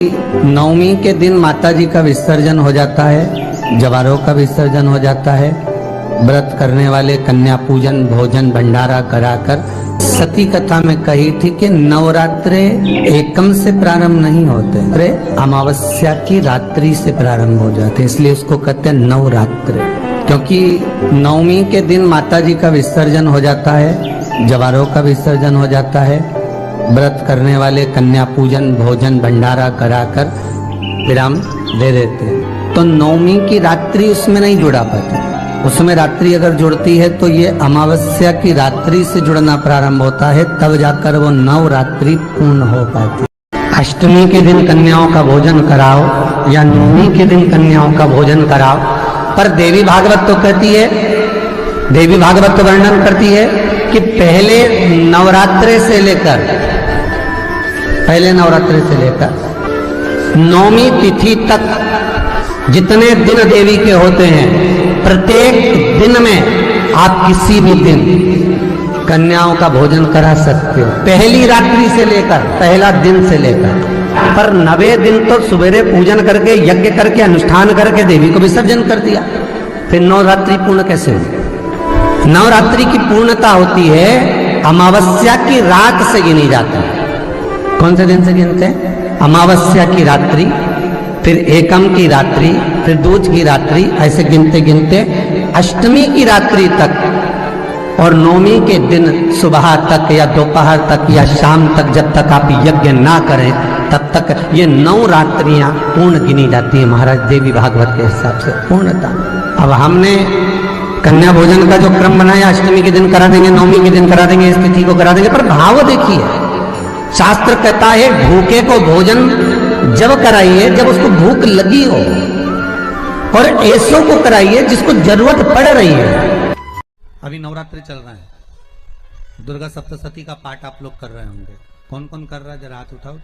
नवमी के दिन माता जी का विसर्जन हो जाता है, जवारों का विसर्जन हो जाता है। व्रत करने वाले कन्या पूजन भोजन भंडारा कराकर, सती कथा में कही थी कि नवरात्रे एकम से प्रारंभ नहीं होते, अरे अमावस्या की रात्रि से प्रारंभ हो जाते, इसलिए उसको कहते हैं नवरात्रे। क्योंकि नवमी के दिन माता जी का विसर्जन हो जाता है, जवारों का विसर्जन हो जाता है। व्रत करने वाले कन्या पूजन भोजन भंडारा कराकर विराम दे देते। तो नवमी की रात्रि उसमें नहीं जुड़ा पाती, उसमें रात्रि अगर जुड़ती है तो ये अमावस्या की रात्रि से जुड़ना प्रारंभ होता है, तब जाकर वो नवरात्रि पूर्ण हो पाती। अष्टमी के दिन कन्याओं का भोजन कराओ या नवमी के दिन कन्याओं का भोजन कराओ, पर देवी भागवत तो कहती है, देवी भागवत तो वर्णन करती है कि पहले नवरात्रे से लेकर नौमी तिथि तक जितने दिन देवी के होते हैं, प्रत्येक दिन में आप किसी भी दिन कन्याओं का भोजन करा सकते हो, पहली रात्रि से लेकर पहला दिन से लेकर। पर 90 दिन तो सवेरे पूजन करके यज्ञ करके अनुष्ठान करके देवी को विसर्जन कर दिया, फिर नवरात्रि पूर्ण कैसे हुई? नवरात्रि की पूर्णता होती है अमावस्या की रात से गिनी जाती है। कौन से दिन से गिनते हैं? अमावस्या की रात्रि, फिर एकम की रात्रि, फिर दूज की रात्रि, ऐसे गिनते गिनते अष्टमी की रात्रि तक और नौमी के दिन सुबह तक या दोपहर तक या शाम तक, जब तक आप यज्ञ ना करें तब तक ये 9 रात्रियां पूर्ण गिनी जाती है महाराज देवी भागवत के हिसाब से पूर्णता। अब हमने कन्या भोजन का जो क्रम बनाया, अष्टमी के दिन करा देंगे, नौमी के दिन करा देंगे, इस तिथि को करा देंगे, पर भाव देखिए, शास्त्र कहता है भूखे को भोजन जब कराइए जब उसको भूख लगी हो, और ऐसों को कराइए जिसको जरूरत पड़ रही है। अभी नवरात्रि चल रहा है, दुर्गा सप्तशती का पाठ आप लोग कर रहे होंगे। कौन कौन कर रहा है? जरा हाथ उठाओ।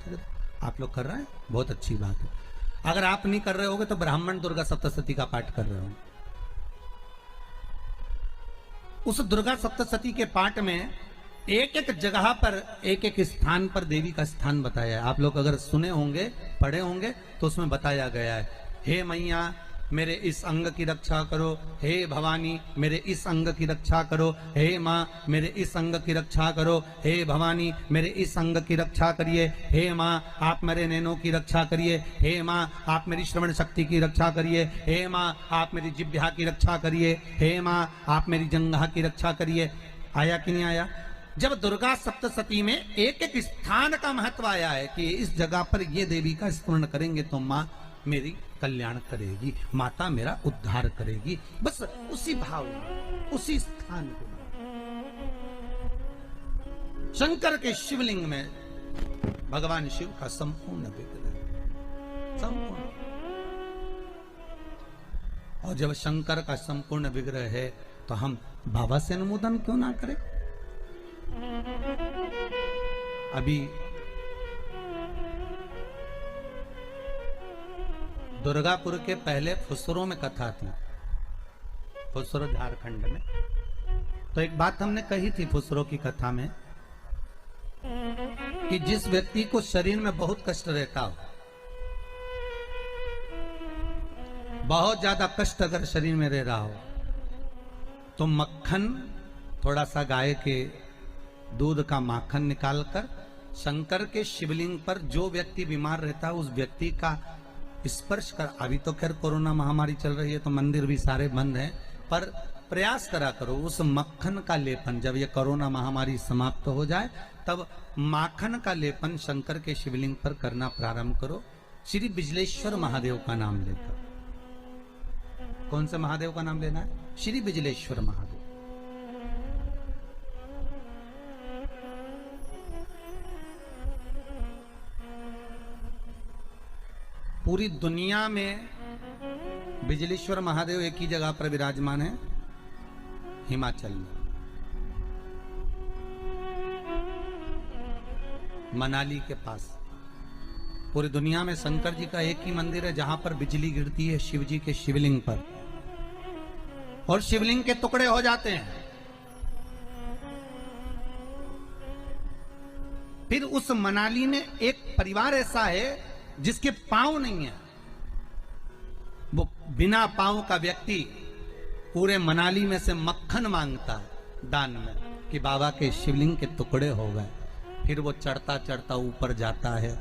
आप लोग कर रहे हैं, बहुत अच्छी बात है। अगर आप नहीं कर रहे होगे तो ब्राह्मण दुर्गा सप्तशती का पाठ कर रहे होंगे। उस दुर्गा सप्तशती के पाठ में एक एक जगह पर एक एक स्थान पर देवी का स्थान बताया है। आप लोग अगर सुने होंगे पढ़े होंगे तो उसमें बताया गया है, हे मैया मेरे इस अंग की रक्षा करो, हे भवानी मेरे इस अंग की रक्षा करो, हे माँ मेरे इस अंग की रक्षा करो, हे भवानी मेरे इस अंग की रक्षा करिए, हे माँ आप मेरे नैनों की रक्षा करिए, हे माँ आप मेरी श्रवण शक्ति की रक्षा करिए, हे माँ आप मेरी जिह्वा की रक्षा करिए, हे माँ आप मेरी जंघा की रक्षा करिए। आया कि नहीं आया? जब दुर्गा सप्तशती में एक एक स्थान का महत्व आया है कि इस जगह पर ये देवी का स्मरण करेंगे तो माँ मेरी कल्याण करेगी, माता मेरा उद्धार करेगी, बस उसी भाव में उसी स्थान को। शंकर के शिवलिंग में भगवान शिव का संपूर्ण विग्रह, संपूर्ण। और जब शंकर का संपूर्ण विग्रह है तो हम बाबा से अनुमोदन क्यों ना करें? अभी दुर्गापुर के पहले फुसरो में कथा थी, फुसरो झारखंड में। तो एक बात हमने कही थी फुसरो की कथा में कि जिस व्यक्ति को शरीर में बहुत कष्ट रहता हो, बहुत ज्यादा कष्ट अगर शरीर में रह रहा हो, तो मक्खन, थोड़ा सा गाय के दूध का माखन निकालकर शंकर के शिवलिंग पर जो व्यक्ति बीमार रहता है उस व्यक्ति का स्पर्श कर। अभी तो खैर कोरोना महामारी चल रही है तो मंदिर भी सारे बंद हैं, पर प्रयास करा करो उस मक्खन का लेपन। जब ये कोरोना महामारी समाप्त हो जाए तब माखन का लेपन शंकर के शिवलिंग पर करना प्रारंभ करो, श्री बिजलेश्वर महादेव का नाम लेकर। कौन से महादेव का नाम लेना है? श्री बिजलेश्वर महादेव। पूरी दुनिया में बिजलेश्वर महादेव एक ही जगह पर विराजमान है, हिमाचल में, मनाली के पास। पूरी दुनिया में शंकर जी का एक ही मंदिर है जहां पर बिजली गिरती है शिव जी के शिवलिंग पर और शिवलिंग के टुकड़े हो जाते हैं। फिर उस मनाली में एक परिवार ऐसा है जिसके पांव नहीं है, वो बिना पांव का व्यक्ति पूरे मनाली में से मक्खन मांगता है दान में कि बाबा के शिवलिंग के टुकड़े हो गए। फिर वो चढ़ता चढ़ता ऊपर जाता है,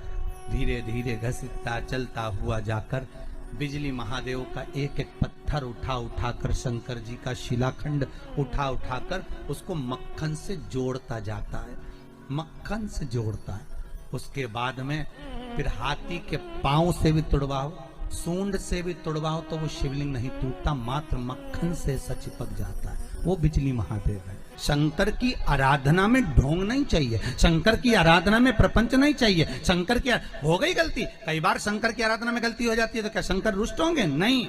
धीरे धीरे घसीटता चलता हुआ जाकर बिजली महादेव का एक एक पत्थर उठा उठाकर, शंकर जी का शिलाखंड उठा उठाकर उसको मक्खन से जोड़ता जाता है, मक्खन से जोड़ता है। उसके बाद में फिर हाथी के पांव से भी तुड़वाओ, सूंड से भी तुड़वाओ तो वो शिवलिंग नहीं टूटता, मात्र मक्खन से ऐसा चिपक जाता है। वो बिजली महादेव है। शंकर की आराधना में ढोंग नहीं चाहिए, शंकर की आराधना में प्रपंच नहीं चाहिए। शंकर की हो गई गलती, कई बार शंकर की आराधना में गलती हो जाती है तो क्या शंकर रुष्ट होंगे? नहीं।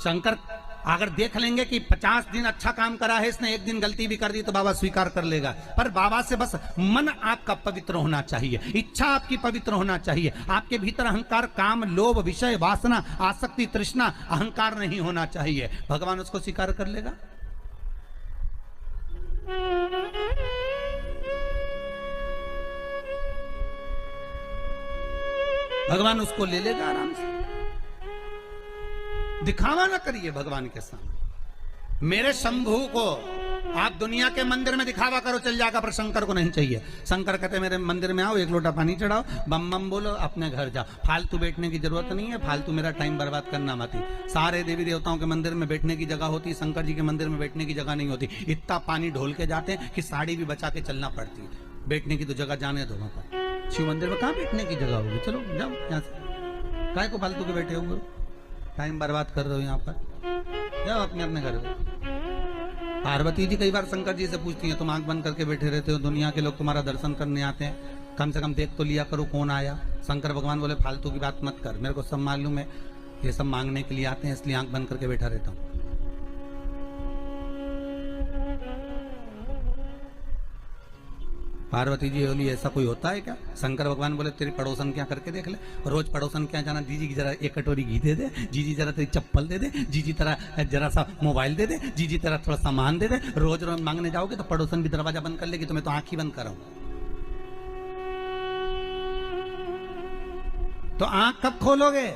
शंकर अगर देख लेंगे कि 50 दिन अच्छा काम करा है इसने, एक दिन गलती भी कर दी तो बाबा स्वीकार कर लेगा। पर बाबा से बस मन आपका पवित्र होना चाहिए, इच्छा आपकी पवित्र होना चाहिए। आपके भीतर अहंकार, काम, लोभ, विषय, वासना, आसक्ति, तृष्णा, अहंकार नहीं होना चाहिए। भगवान उसको स्वीकार कर लेगा। भगवान उसको ले लेगा आराम से। दिखावा ना करिए भगवान के सामने। मेरे शंभू को आप दुनिया के मंदिर में दिखावा करो चल जाएगा, पर शंकर को नहीं चाहिए। शंकर कहते मेरे मंदिर में आओ, एक लोटा पानी चढ़ाओ, बम बम बोलो, अपने घर जाओ। फालतू बैठने की जरूरत नहीं है, फालतू मेरा टाइम बर्बाद करना मत। सारे देवी देवताओं के मंदिर में बैठने की जगह होती, शंकर जी के मंदिर में बैठने की जगह नहीं होती। इतना पानी ढोल के जाते हैं कि साड़ी भी बचा के चलना पड़ती है। बैठने की तो जगह जाने दो। पर शिव मंदिर में कहाँ बैठने की जगह होगी? चलो जाओ यहाँ से, काय को फालतू के बैठे हो, टाइम बर्बाद कर रहे हो यहाँ पर, जाओ अपने अपने घर में। पार्वती जी कई बार शंकर जी से पूछती हैं, तुम आंख बंद करके बैठे रहते हो, दुनिया के लोग तुम्हारा दर्शन करने आते हैं, कम से कम देख तो लिया करो कौन आया। शंकर भगवान बोले फालतू की बात मत कर, मेरे को सब मालूम है, ये सब मांगने के लिए आते हैं, इसलिए आंख बंद करके बैठा रहता हूँ। पार्वती जी बोली ऐसा कोई होता है क्या? शंकर भगवान बोले तेरी पड़ोसन क्या करके देख ले, रोज पड़ोसन क्या जाना, जीजी की जरा एक कटोरी घी दे दे, जीजी जरा तेरी चप्पल दे दे, जीजी तेरा जरा सा मोबाइल दे दे, जीजी तेरा थोड़ा सामान दे दे। रोज रोज मांगने जाओगे तो पड़ोसन भी दरवाजा बंद कर लेगी, तो मैं तो आंख ही बंद कर रहा हूं। तो आंख कब खोलोगे?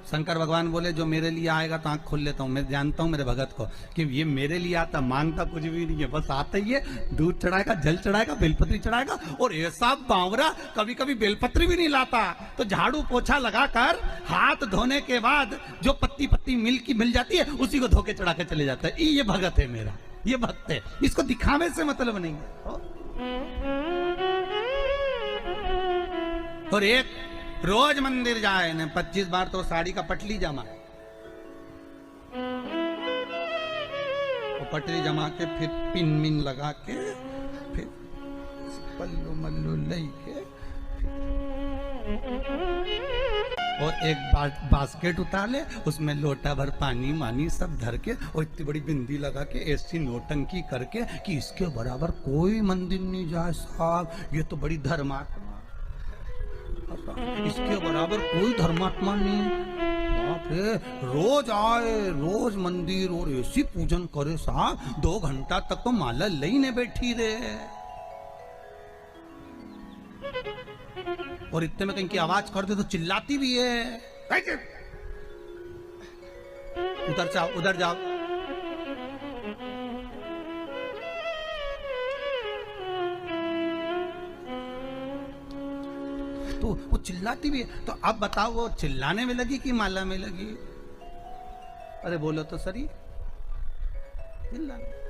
शंकर भगवान बोले जो मेरे लिए आएगा तो आंख खोल लेता हूँ। मैं जानता हूँ मेरे भगत को कि ये मेरे लिए आता, मांगता कुछ भी नहीं है, बस आता ही है, दूध चढ़ाएगा, जल चढ़ाएगा, बेलपत्री चढ़ाएगा। और ऐसा बावरा कभी कभी बेलपत्री भी नहीं लाता, तो झाड़ू पोछा लगाकर हाथ धोने के बाद जो पत्ती पत्ती मिल जाती है उसी को धो के चढ़ा के चले जाता है। ये भगत है मेरा, ये भक्त है, इसको दिखावे से मतलब नहीं है। और एक रोज मंदिर जाए ने 25 बार तो साड़ी का पटली जमा, वो पटली जमा के फिर पिन मिन लगा के फिर पल्लू मल्लू लई के और एक बास्केट उतार ले, उसमें लोटा भर पानी मानी सब धर के और इतनी बड़ी बिंदी लगा के ऐसी नोटंकी करके कि इसके बराबर कोई मंदिर नहीं जाए साहब, ये तो बड़ी धर्मात्मा, इसके बराबर कोई धर्मात्मा नहीं। बाप रे, रोज आए, रोज मंदिर और ऐसी पूजन करे साहब, 2 घंटा तक तो माला लईने बैठी रहे। और इतने में कहीं की आवाज कर दे तो चिल्लाती भी है, उधर जाओ, उधर जाओ। तो वो चिल्लाती भी है। तो अब बताओ वो चिल्लाने में लगी कि माला में लगी? अरे बोलो तो सही, चिल्लाने।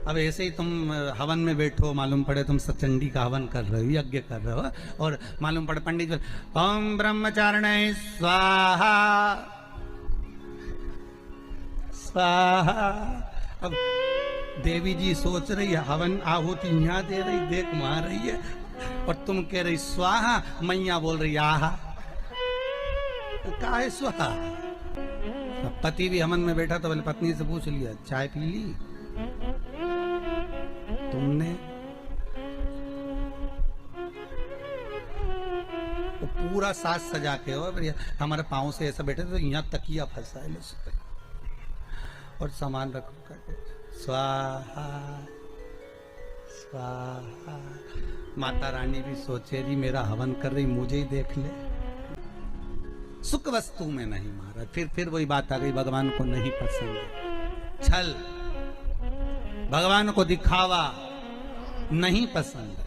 अब ऐसे ही तुम हवन में बैठो, मालूम पड़े तुम सचंडी का हवन कर रहे हो, यज्ञ कर रहे हो, और मालूम पड़े पंडित ओम ब्रह्मचारिणे स्वाहा स्वाहा। अब देवी जी सोच रही है हवन आहुति यहाँ दे रही, देख मार रही है, और तुम कह रही स्वाहा, मैया बोल रही आहा। तो क्या है स्वाहा? पति भी हवन में बैठा तो बोले पत्नी से पूछ लिया चाय पी ली तुमने? तो पूरा साज सजा के हो, हमारे पाँव से ऐसा बैठे तो यहाँ तकिया फंसा है और सामान रखो करके स्वाहा स्वाहा। माता रानी भी सोचे रही मेरा हवन कर रही, मुझे ही देख ले। सुख वस्तु में नहीं मारा। फिर वही बात आ गई, भगवान को नहीं पसंद छल, भगवान को दिखावा नहीं पसंद।